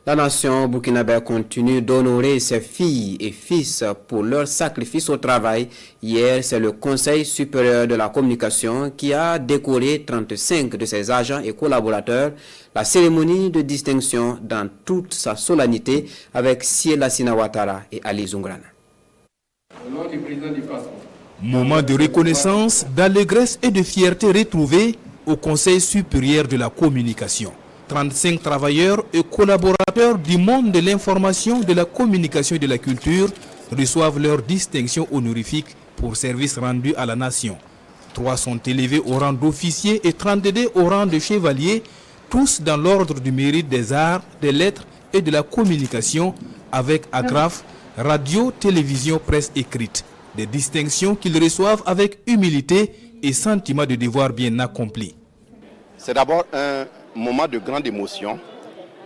La nation burkinabé continue d'honorer ses filles et fils pour leur sacrifice au travail. Hier, c'est le Conseil supérieur de la communication qui a décoré 35 de ses agents et collaborateurs. La cérémonie de distinction dans toute sa solennité avec Sié Lassina Ouattara et Ali Zoungrana. Au nom du président du PASCO. Moment de reconnaissance, d'allégresse et de fierté retrouvés au Conseil supérieur de la communication. 35 travailleurs et collaborateurs du monde de l'information, de la communication et de la culture reçoivent leur distinction honorifique pour service rendu à la nation. 3 sont élevés au rang d'officiers et 32 au rang de chevaliers, tous dans l'ordre du mérite des arts, des lettres et de la communication avec agrafe, radio, télévision, presse écrite. Des distinctions qu'ils reçoivent avec humilité et sentiment de devoir bien accompli. C'est d'abord un moment de grande émotion,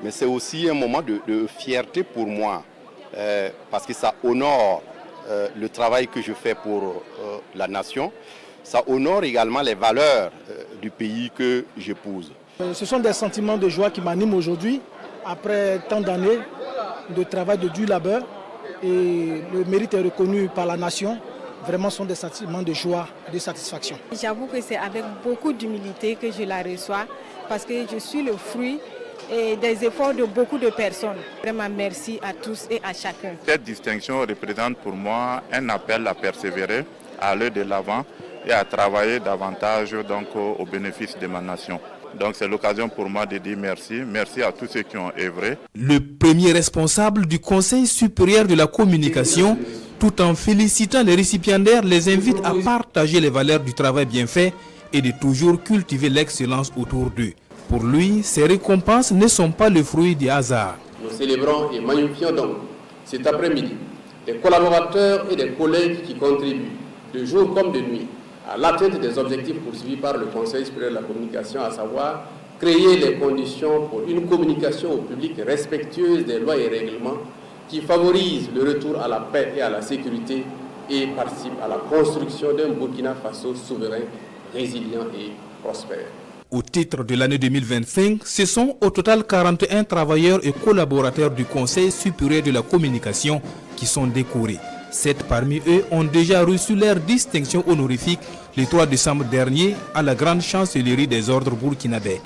mais c'est aussi un moment de fierté pour moi, parce que ça honore le travail que je fais pour la nation, ça honore également les valeurs du pays que j'épouse. Ce sont des sentiments de joie qui m'animent aujourd'hui, après tant d'années de travail, de dur labeur, et le mérite est reconnu par la nation. Vraiment, ce sont des sentiments de joie et de satisfaction. J'avoue que c'est avec beaucoup d'humilité que je la reçois, parce que je suis le fruit des efforts de beaucoup de personnes. Vraiment, merci à tous et à chacun. Cette distinction représente pour moi un appel à persévérer, à aller de l'avant et à travailler davantage donc, au bénéfice de ma nation. Donc c'est l'occasion pour moi de dire merci. Merci à tous ceux qui ont œuvré. Le premier responsable du Conseil supérieur de la communication, tout en félicitant les récipiendaires, les invite à partager les valeurs du travail bien fait et de toujours cultiver l'excellence autour d'eux. Pour lui, ces récompenses ne sont pas le fruit du hasard. Nous célébrons et magnifions donc cet après-midi les collaborateurs et les collègues qui contribuent de jour comme de nuit à l'atteinte des objectifs poursuivis par le Conseil supérieur de la communication, à savoir créer les conditions pour une communication au public respectueuse des lois et règlements qui favorise le retour à la paix et à la sécurité et participe à la construction d'un Burkina Faso souverain, résilient et prospère. Au titre de l'année 2025, ce sont au total 41 travailleurs et collaborateurs du Conseil supérieur de la communication qui sont décorés. 7 parmi eux ont déjà reçu leur distinction honorifique le 3 décembre dernier à la grande chancellerie des ordres burkinabés.